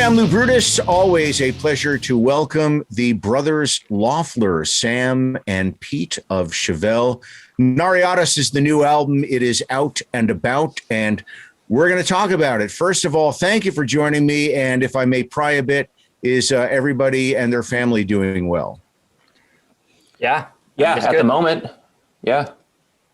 I'm Lou Brutus. Always a pleasure to welcome the brothers Loeffler, Sam and Pete of Chevelle. Niratias is the new album. It is out and about, and we're going to talk about it. First of all, thank you for joining me. And if I may pry a bit, is everybody and their family doing well? Yeah, at the moment. Yeah.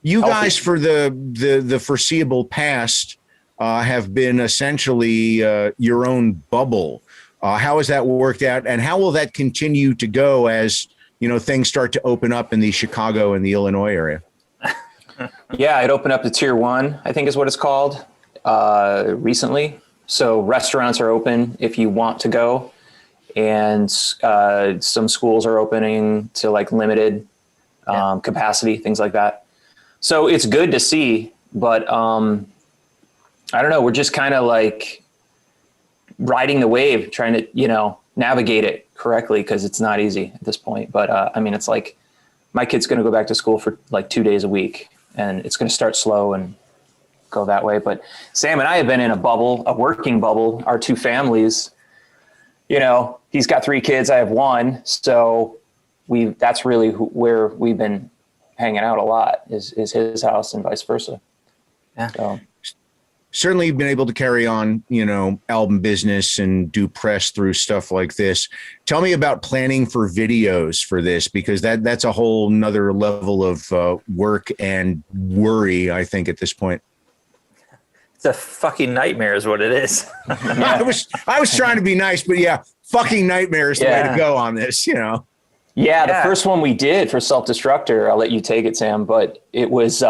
You guys, for the foreseeable past, have been essentially your own bubble. How has that worked out, and how will that continue to go as things start to open up in the Chicago and the Illinois area? Yeah, it opened up to Tier 1, I think is what it's called, recently. So restaurants are open if you want to go, and some schools are opening to like limited capacity, things like that. So it's good to see, but I don't know. We're just kind of like riding the wave, trying to, navigate it correctly, because it's not easy at this point. But I mean, it's like my kid's going to go back to school for like 2 days a week, and it's going to start slow and go that way. But Sam and I have been in a bubble, a working bubble, our two families. He's got 3 kids, I have 1. So that's really where we've been hanging out a lot is his house and vice versa. Yeah. So. Certainly you've been able to carry on, album business and do press through stuff like this. Tell me about planning for videos for this, because that's a whole nother level of work and worry, I think, at this point. It's a fucking nightmare is what it is. I was trying to be nice, but yeah, fucking nightmare is the way to go on this, Yeah, the first one we did for Self-Destructor, I'll let you take it, Sam, but it was,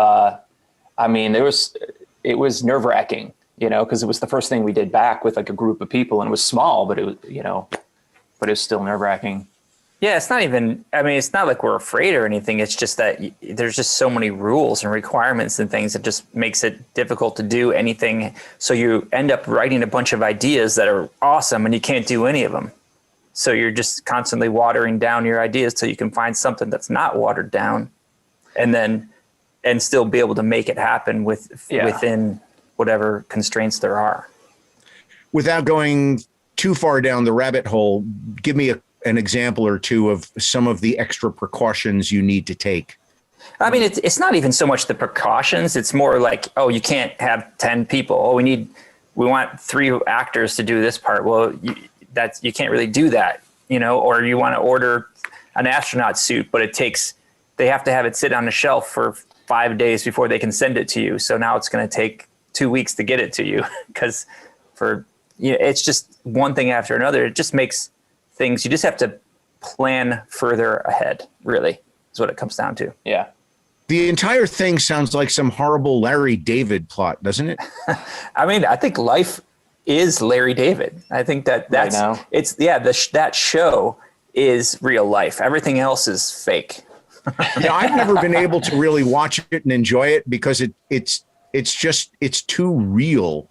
it was nerve-wracking, because it was the first thing we did back with like a group of people, and it was small, but it was, but it was still nerve-wracking. Yeah, it's not like we're afraid or anything. It's just that there's just so many rules and requirements and things that just makes it difficult to do anything. So you end up writing a bunch of ideas that are awesome and you can't do any of them. So you're just constantly watering down your ideas till you can find something that's not watered down, and still be able to make it happen within whatever constraints there are. Without going too far down the rabbit hole, give me an example or two of some of the extra precautions you need to take. I mean, it's not even so much the precautions. It's more like, you can't have 10 people. We want 3 actors to do this part. Well, you can't really do that, or you want to order an astronaut suit, but they have to have it sit on the shelf for 5 days before they can send it to you. So now it's going to take 2 weeks to get it to you, because it's just one thing after another. It just makes things, you just have to plan further ahead, really, is what it comes down to. Yeah. The entire thing sounds like some horrible Larry David plot, doesn't it? I mean, I think life is Larry David. I think that show is real life. Everything else is fake. I've never been able to really watch it and enjoy it because it's too real.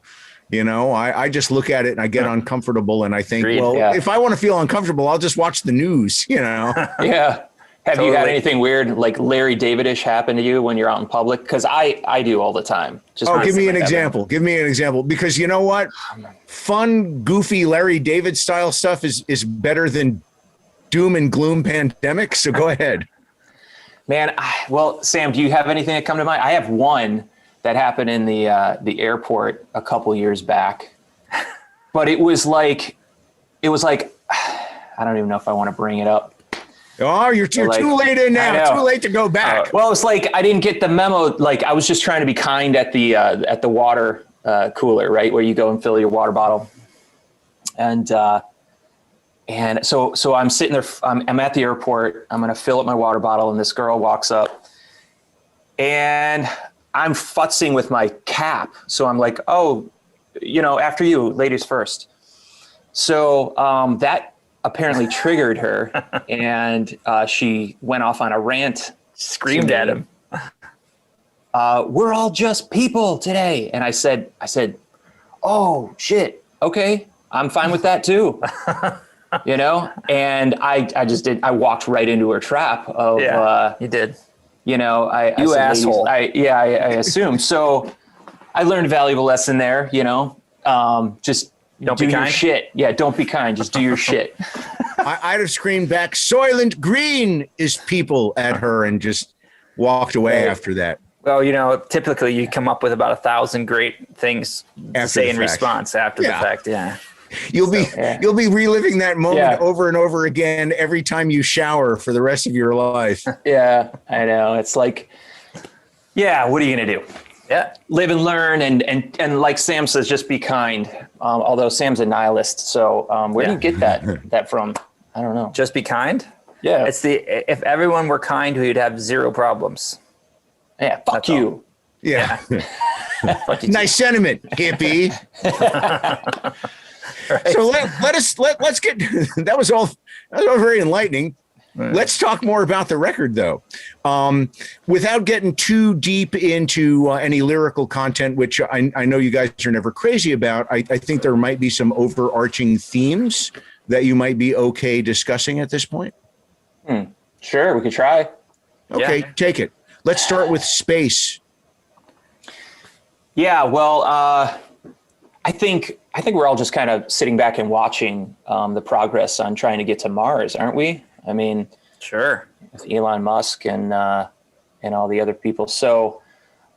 I just look at it and I get uncomfortable, and I think, if I want to feel uncomfortable, I'll just watch the news, Yeah. Have you had anything weird like Larry David-ish happen to you when you're out in public? Because I do all the time. Give me an example. Give me an example. Because you know what? Fun, goofy Larry David style stuff is better than doom and gloom pandemic. So go ahead. Man, Sam, do you have anything that come to mind? I have one that happened in the airport a couple years back, but it was like, I don't even know if I want to bring it up. Oh, you're too late in now. Too late to go back. It's like I didn't get the memo. Like I was just trying to be kind at the water cooler, right, where you go and fill your water bottle, and so I'm sitting there. I'm at the airport. I'm going to fill up my water bottle, and this girl walks up, and I'm futzing with my cap. So I'm like, after you, ladies first. So that apparently triggered her, and she went off on a rant, screamed at him. We're all just people today. And I said, oh shit. Okay. I'm fine with that too. And I walked right into her trap of, you did. You said, asshole. I assumed. So I learned a valuable lesson there, just Don't do be your kind. shit. Yeah, don't be kind. Just do your shit. I'd have screamed back, "Soylent Green is people" at her and just walked away after that. Well, you know, typically you come up with about 1,000 great things to After say the in fact. response after the fact. Yeah. You'll be reliving that moment Yeah. over and over again every time you shower for the rest of your life. Yeah, I know. It's like, yeah, what are you going to do? Yeah. Live and learn. And like Sam says, just be kind. Although Sam's a nihilist. So where do you get that from? I don't know. Just be kind. Yeah. If everyone were kind, we'd have zero problems. Yeah. Fuck you. Yeah. Fuck you. Nice sentiment, hippie. Right. So let's get that was all very enlightening. Right. Let's talk more about the record, though, without getting too deep into any lyrical content, which I know you guys are never crazy about. I think there might be some overarching themes that you might be okay discussing at this point. Sure, we could try. Okay, take it. Let's start with space. Yeah, well, I think we're all just kind of sitting back and watching the progress on trying to get to Mars, aren't we? I mean, sure, with Elon Musk and all the other people. So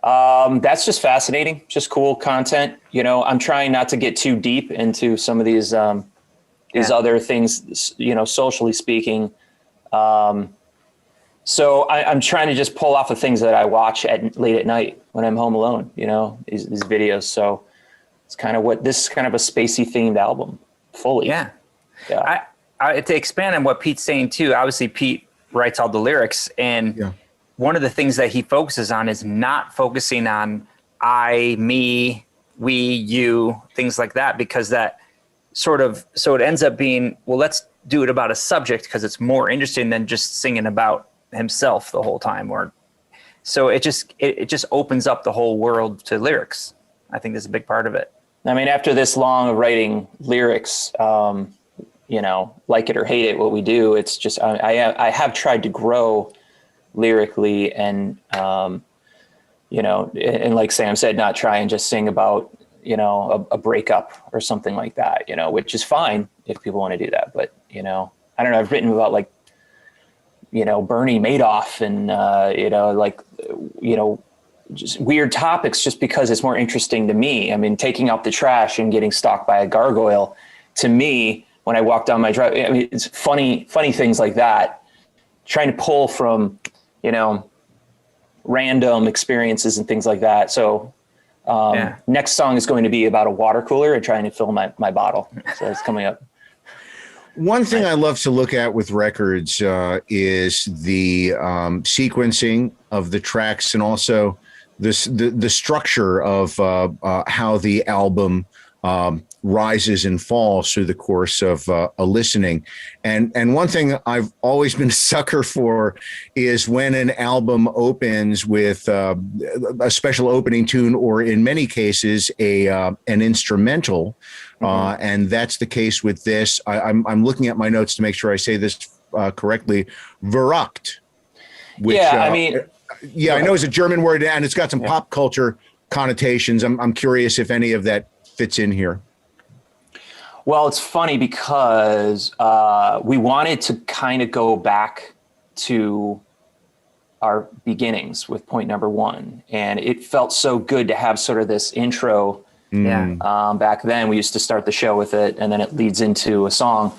that's just fascinating, just cool content. You know, I'm trying not to get too deep into some of these other things. You know, socially speaking. So I'm trying to just pull off the things that I watch late at night when I'm home alone. You know, these videos. So it's kind of this is kind of a spacey themed album, fully. Yeah. To expand on what Pete's saying too, obviously Pete writes all the lyrics, and one of the things that he focuses on is not focusing on I, me, we, you, things like that, because that so it ends up being, well, let's do it about a subject because it's more interesting than just singing about himself the whole time. So it just opens up the whole world to lyrics. I think that's a big part of it. I mean, after this long of writing lyrics, you know, like it or hate it, what we do, it's just, I have tried to grow lyrically and, you know, and like Sam said, not try and just sing about, you know, a breakup or something like that, you know, which is fine if people want to do that. But, you know, I don't know, I've written about like, you know, Bernie Madoff and, you know, like, you know, just weird topics just because it's more interesting to me. I mean, taking out the trash and getting stalked by a gargoyle, to me, when I walk down my driveway, I mean, it's funny things like that, trying to pull from, you know, random experiences and things like that. So next song is going to be about a water cooler and trying to fill my bottle. So it's coming up. One thing I love to look at with records is the sequencing of the tracks and also the structure of how the album rises and falls through the course of a listening. And one thing I've always been a sucker for is when an album opens with a special opening tune, or in many cases, an instrumental. And that's the case with this. I'm looking at my notes to make sure I say this correctly. Verruckt. Which, I mean, I know it's a German word and it's got some pop culture connotations. I'm curious if any of that fits in here. Well, it's funny because we wanted to kind of go back to our beginnings with point number one. And it felt so good to have sort of this intro. Back then, we used to start the show with it, and then it leads into a song.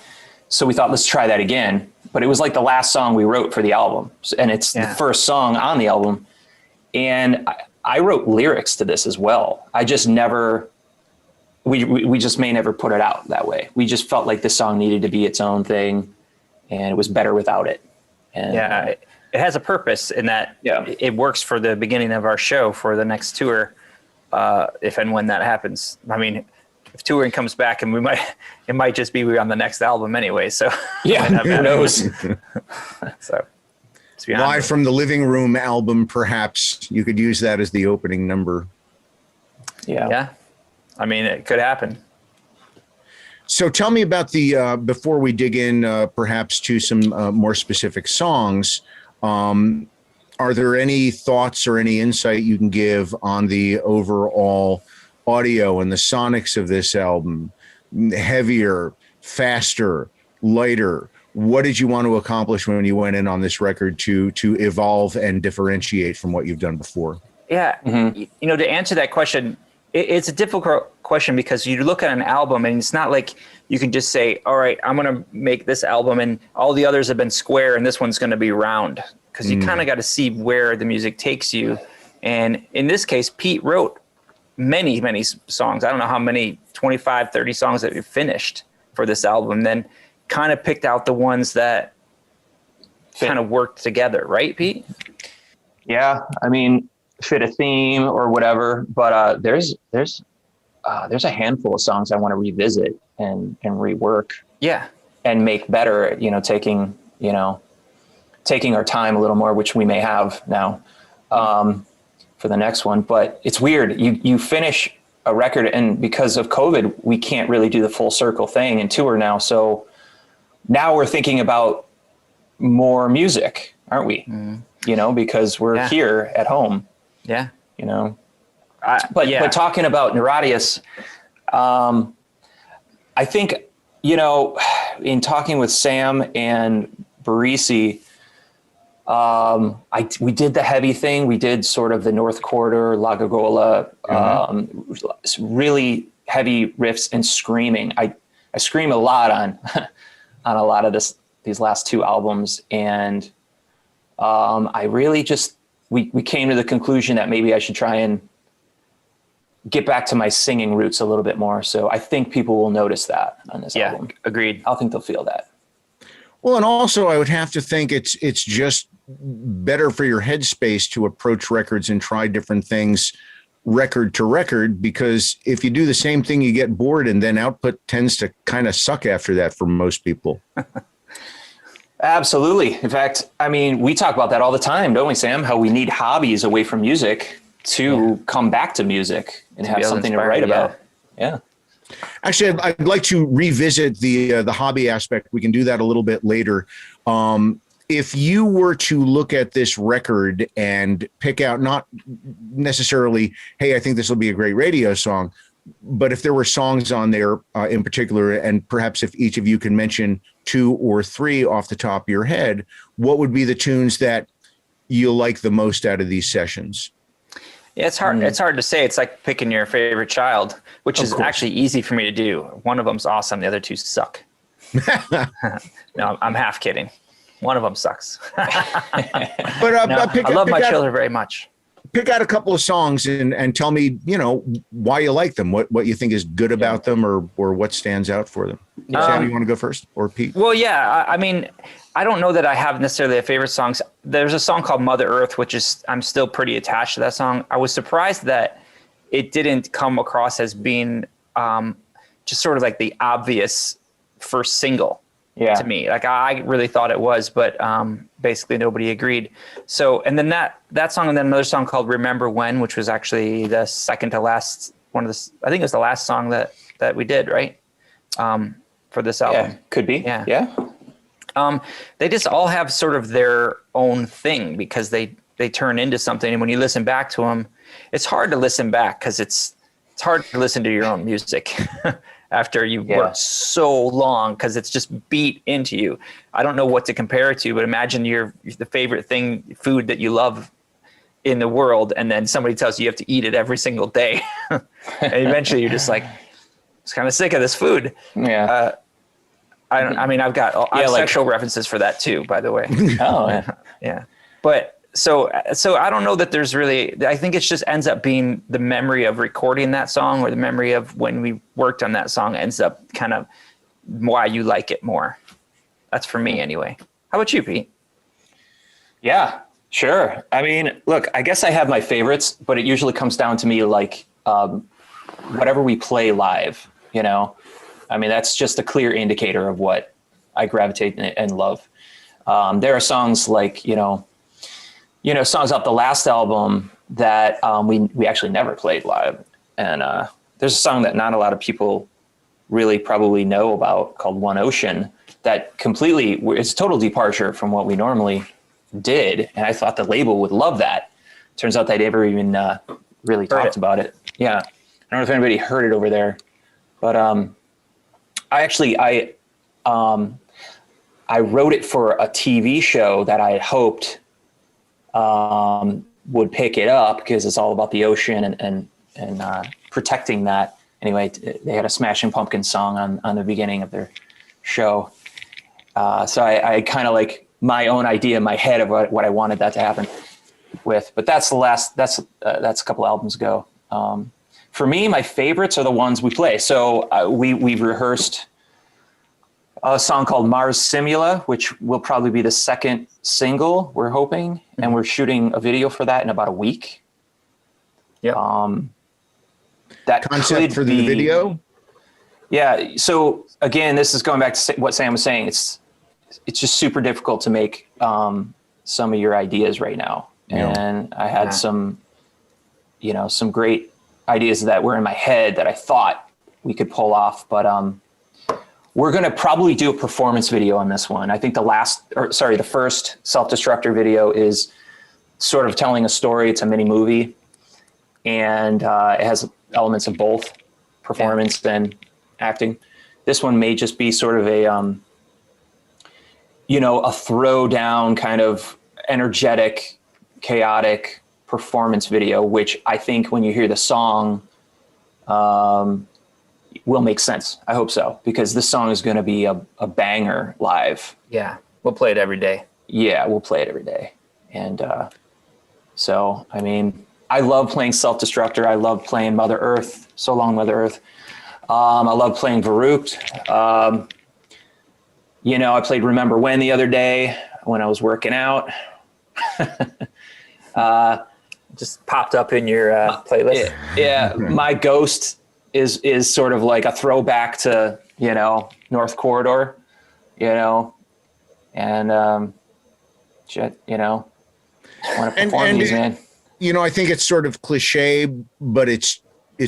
So we thought, let's try that again. But it was like the last song we wrote for the album. And it's the first song on the album. And I wrote lyrics to this as well. I just never... We just may never put it out that way. We just felt like this song needed to be its own thing, and it was better without it. And, it has a purpose in that it works for the beginning of our show for the next tour, if and when that happens. I mean, if touring comes back, and it might just be on the next album anyway. So who knows? So Live from the Living Room album, perhaps you could use that as the opening number. Yeah. I mean, it could happen. So tell me about the, before we dig in perhaps to some more specific songs, are there any thoughts or any insight you can give on the overall audio and the sonics of this album? heavier, faster, lighter? What did you want to accomplish when you went in on this record to evolve and differentiate from what you've done before? Yeah. You know, to answer that question, it's a difficult question because you look at an album and it's not like you can just say, all right, I'm going to make this album and all the others have been square and this one's going to be round, because you kind of got to see where the music takes you. And in this case, Pete wrote many, many songs. I don't know how many, 25, 30 songs that we finished for this album, then kind of picked out the ones that kind of worked together. Right, Pete? Yeah. I mean, fit a theme or whatever, but there's a handful of songs I want to revisit and rework. Yeah. And make better, you know, taking our time a little more, which we may have now for the next one. But it's weird. You finish a record, and because of COVID, we can't really do the full circle thing and tour now. So now we're thinking about more music, aren't we? You know, because we're here at home. Yeah. You know, but talking about Niratias, I think, you know, in talking with Sam and Barisi, we did the heavy thing. We did sort of the North Quarter, La Gagola, really heavy riffs and screaming. I scream a lot on a lot of these last two albums, and I really just we came to the conclusion that maybe I should try and get back to my singing roots a little bit more. So I think people will notice that on this album. Agreed. I think they'll feel that. Well, and also I would have to think it's just better for your headspace to approach records and try different things record to record, because if you do the same thing, you get bored, and then output tends to kind of suck after that for most people. Absolutely. In fact, I mean, we talk about that all the time, don't we, Sam? How we need hobbies away from music to come back to music and have something to write about. Yeah. Actually, I'd like to revisit the hobby aspect. We can do that a little bit later. If you were to look at this record and pick out, not necessarily, hey, I think this will be a great radio song, but if there were songs on there in particular, and perhaps if each of you can mention 2 or 3 off the top of your head, what would be the tunes that you like the most out of these sessions? Yeah, it's hard. It's hard to say. It's like picking your favorite child, which is actually easy for me to do. One of them's awesome. The other 2 suck. No, I'm half kidding. One of them sucks. But I love my children very much. Pick out a couple of songs and tell me, you know, why you like them, what you think is good about them, or what stands out for them. Sam, you want to go first, or Pete? Well, yeah. I mean, I don't know that I have necessarily a favorite songs. There's a song called Mother Earth, which is, I'm still pretty attached to that song. I was surprised that it didn't come across as being just sort of like the obvious first single to me. Like I really thought it was, but basically nobody agreed. So, and then that song, and then another song called Remember When, which was actually the second to last one of the, I think it was the last song that we did, right? For this album. Yeah, could be. Yeah. They just all have sort of their own thing because they turn into something. And when you listen back to them, it's hard to listen back because it's hard to listen to your own music after you've worked so long, because it's just beat into you. I don't know what to compare it to, but imagine the favorite food that you love in the world, and then somebody tells you have to eat it every single day. And eventually you're just like, it's kind of sick of this food. Yeah. I mean, I've got sexual references for that too, by the way. Oh, yeah. Yeah. But so I don't know that there's really, I think it just ends up being the memory of recording that song, or the memory of when we worked on that song ends up kind of why you like it more. That's for me anyway. How about you, Pete? Yeah, sure. I mean, look, I guess I have my favorites, but it usually comes down to me like whatever we play live, you know? I mean, that's just a clear indicator of what I gravitate and love. There are songs like, you know, songs off the last album that we actually never played live. And there's a song that not a lot of people really probably know about called One Ocean that completely, it's a total departure from what we normally did. And I thought the label would love that. Turns out they never even really talked about it. Yeah. I don't know if anybody heard it over there, but I wrote it for a TV show that I had hoped would pick it up because it's all about the ocean and protecting that. Anyway, they had a Smashing Pumpkins song on the beginning of their show. So I kind of like my own idea in my head of what I wanted that to happen with. But that's that's a couple albums ago. For me, my favorites are the ones we play. So we've rehearsed a song called Mars Simula, which will probably be the second single, we're hoping. And we're shooting a video for that in about a week. Yeah. That concept for the video? Yeah. So again, this is going back to what Sam was saying. It's just super difficult to make some of your ideas right now. Yeah. And I had some great ideas that were in my head that I thought we could pull off, but we're going to probably do a performance video on this one. I think the first Self-Destructor video is sort of telling a story. It's a mini movie, and it has elements of both performance and acting. This one may just be sort of a throwdown kind of energetic, chaotic performance video, which I think when you hear the song, will make sense. I hope so, because this song is going to be a banger live. Yeah, we'll play it every day. Yeah, we'll play it every day. And so, I mean, I love playing Self-Destructor. I love playing Mother Earth, So Long Mother Earth. I love playing Verruckt. I played Remember When the other day when I was working out. Just popped up in your playlist. Yeah, My Ghost is sort of like a throwback to, North Corridor, and shit, I want to perform these, man. I think it's sort of cliche, but it's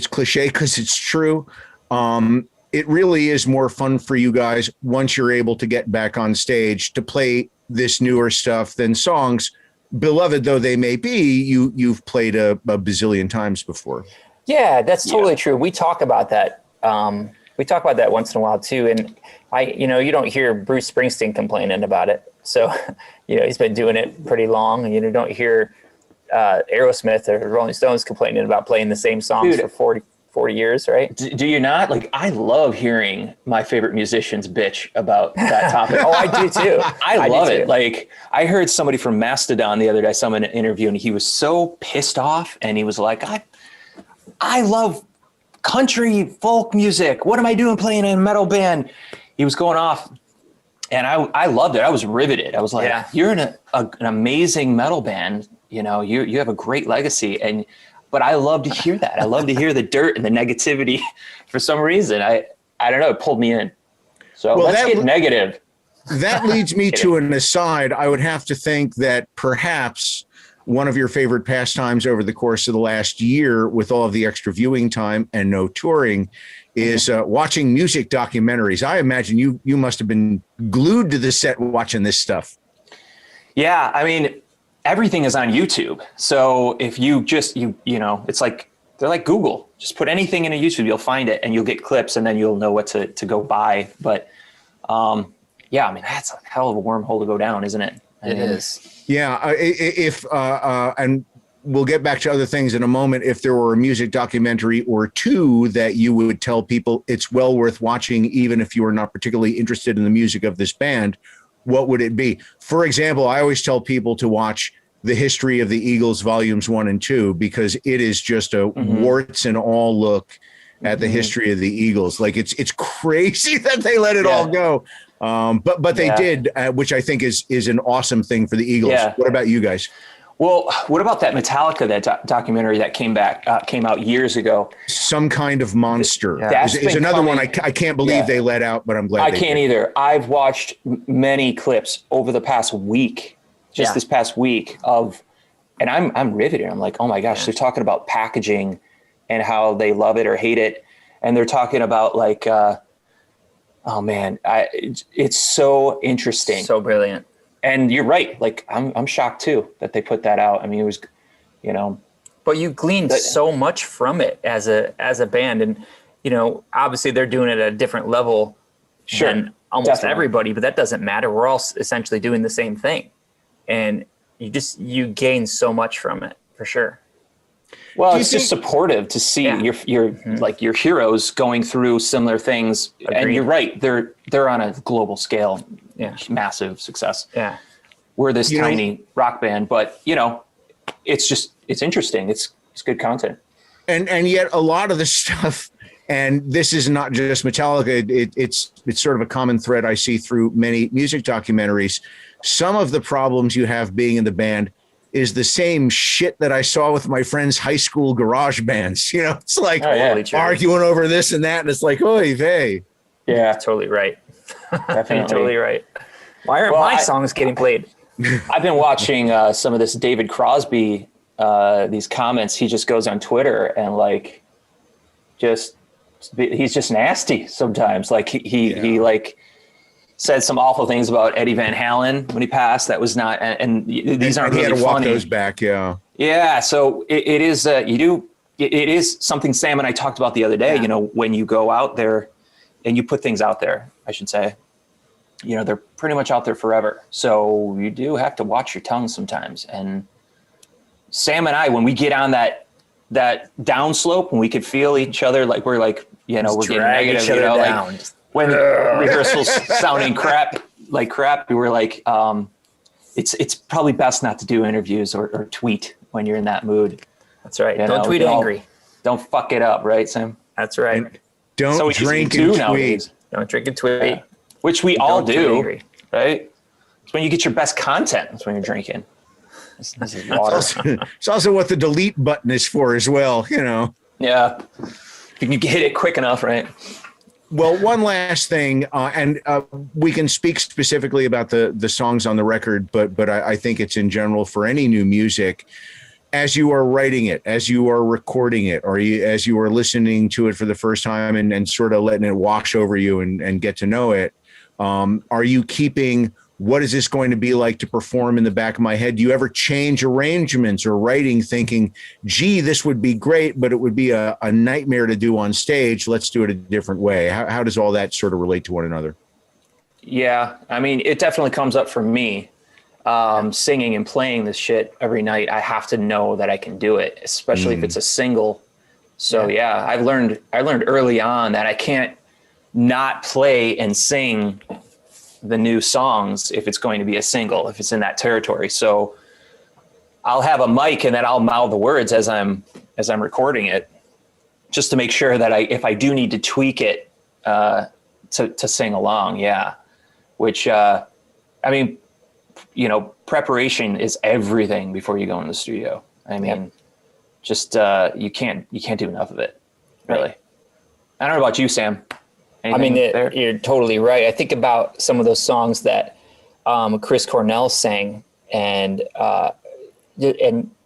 cliche because it's true. It really is more fun for you guys once you're able to get back on stage to play this newer stuff than songs, beloved though they may be, you've played a bazillion times before. Yeah, that's totally true. We talk about that. We talk about that once in a while too. And you don't hear Bruce Springsteen complaining about it. So, he's been doing it pretty long, and you don't hear Aerosmith or Rolling Stones complaining about playing the same songs for 40 years, right? Do you not? Like, I love hearing my favorite musicians bitch about that topic. Oh, I do too. I love it. Like, I heard somebody from Mastodon the other day, someone in an interview, and he was so pissed off, and he was like, I love country folk music. What am I doing playing in a metal band? He was going off, and I loved it. I was riveted. I was like, you're in an amazing metal band. You have a great legacy, but I love to hear that. I love to hear the dirt and the negativity. For some reason, I don't know, it pulled me in. So let's get negative. That leads me to an aside. I would have to think that perhaps one of your favorite pastimes over the course of the last year, with all of the extra viewing time and no touring, is watching music documentaries. I imagine you must have been glued to the set watching this stuff. Yeah, I mean, everything is on YouTube. So if you just, it's like, they're like Google. Just put anything into YouTube, you'll find it, and you'll get clips, and then you'll know what to go buy. But yeah, I mean, that's a hell of a wormhole to go down, isn't it? It is. Yeah, and we'll get back to other things in a moment. If there were a music documentary or two that you would tell people it's well worth watching, even if you are not particularly interested in the music of this band, what would it be? For example, I always tell people to watch The History of the Eagles Volumes 1 and 2, because it is just a warts and all look at the history of the Eagles. Like, it's crazy that they let it all go. But they did, which I think is an awesome thing for the Eagles. Yeah. What about you guys? Well, what about that Metallica, documentary that came out years ago? Some Kind of Monster. Is another one I can't believe they let out, but I'm glad I can't either. I've watched many clips over the past week, this past week and I'm riveted. I'm like, oh my gosh, they're talking about packaging and how they love it or hate it. And they're talking about like, oh man, it's so interesting. So brilliant. And you're right. Like, I'm shocked too that they put that out. I mean, it was, but you gleaned so much from it as a band, and obviously they're doing it at a different level than almost everybody, but that doesn't matter. We're all essentially doing the same thing. And you gain so much from it, for sure. Well, it's just supportive to see your like your heroes going through similar things. Agreed. And you're right, they're on a global scale, massive success. Yeah, we're this tiny rock band, but it's interesting. It's good content. And yet a lot of the stuff, and this is not just Metallica, it's sort of a common thread I see through many music documentaries. Some of the problems you have being in the band is the same shit that I saw with my friends' high school garage bands. It's like arguing over this and that. And it's like, oy vey. Yeah, totally right. Definitely totally right. Why aren't my songs getting played? I've been watching some of this David Crosby, these comments. He just goes on Twitter and he's just nasty sometimes. Like he said some awful things about Eddie Van Halen when he passed. That was not, and these aren't really funny. He had to walk those back, Yeah, so it is, it is something Sam and I talked about the other day, when you go out there and you put things out there, I should say, they're pretty much out there forever. So you do have to watch your tongue sometimes. And Sam and I, when we get on that downslope, when we could feel each other, like we're like, we're getting negative, like, when rehearsals sounding crap, we were like, it's probably best not to do interviews or tweet when you're in that mood. That's right. Don't tweet angry. Don't fuck it up, right, Sam? That's right. And don't drink and tweet. Nowadays. Don't drink and tweet. Yeah. Which we all do, right? It's when you get your best content. That's when you're drinking. This is water. It's also what the delete button is for as well, Yeah. You can hit it quick enough, right? Well, one last thing, and we can speak specifically about the songs on the record, but I think it's in general for any new music. As you are writing it, as you are recording it, or as you are listening to it for the first time and sort of letting it wash over you and get to know it, are you keeping what is this going to be like to perform in the back of my head? Do you ever change arrangements or writing thinking, gee, this would be great, but it would be a nightmare to do on stage. Let's do it a different way. How does all that sort of relate to one another? Yeah, I mean, it definitely comes up for me. Singing and playing this shit every night. I have to know that I can do it, especially if it's a single. So I learned early on that I can't not play and sing the new songs if it's going to be a single, if it's in that territory. So I'll have a mic and then I'll mouth the words as I'm recording it, just to make sure that if I do need to tweak it to sing along. Yeah. Which, I mean, preparation is everything before you go in the studio. I mean, just, you can't do enough of it, really. Right. I don't know about you, Sam. You're totally right. I think about some of those songs that Chris Cornell sang and a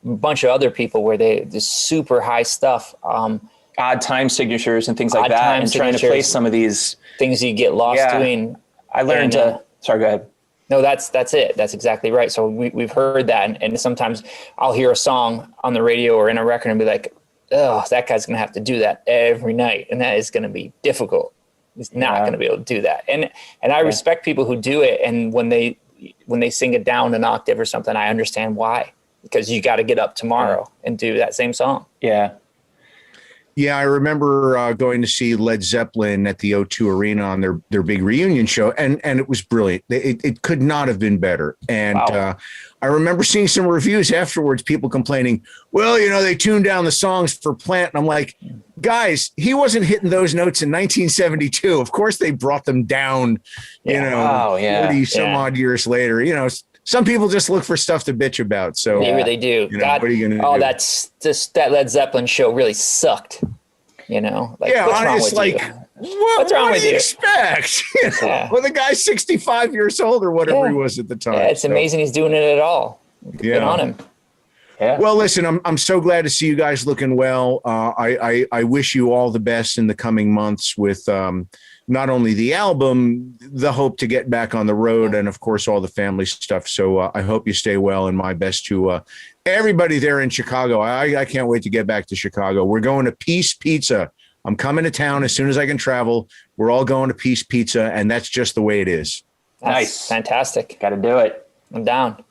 bunch of other people where this super high stuff. Odd time signatures and things like that. And trying to play some of these things you get lost doing. I learned sorry, go ahead. No, that's it. That's exactly right. So we've heard that. And sometimes I'll hear a song on the radio or in a record and be like, oh, that guy's going to have to do that every night. And that is going to be difficult. He's not going to be able to do that. And I respect people who do it. And when they sing it down an octave or something, I understand why, because you got to get up tomorrow and do that same song. Yeah. Yeah, I remember going to see Led Zeppelin at the O2 Arena on their big reunion show, and it was brilliant. It could not have been better. And I remember seeing some reviews afterwards, people complaining, well, they tuned down the songs for Plant. And I'm like, guys, he wasn't hitting those notes in 1972. Of course they brought them down, 40 some odd years later. Some people just look for stuff to bitch about. So they really do. What are you going to do? That's just that Led Zeppelin show really sucked. What's wrong with you? What's wrong with you? Expect? Well, the guy's 65 years old or whatever he was at the time. Yeah, it's amazing he's doing it at all. Good on him. Yeah. Well, listen, I'm so glad to see you guys looking well. I wish you all the best in the coming months with not only the album, the hope to get back on the road, and of course all the family stuff. So I hope you stay well, and my best to everybody there in Chicago. I can't wait to get back to Chicago. We're going to Peace Pizza I'm coming to town as soon as I can travel. We're all going to Peace Pizza, and that's just the way it is. That's Nice. fantastic. Got to do it. I'm down.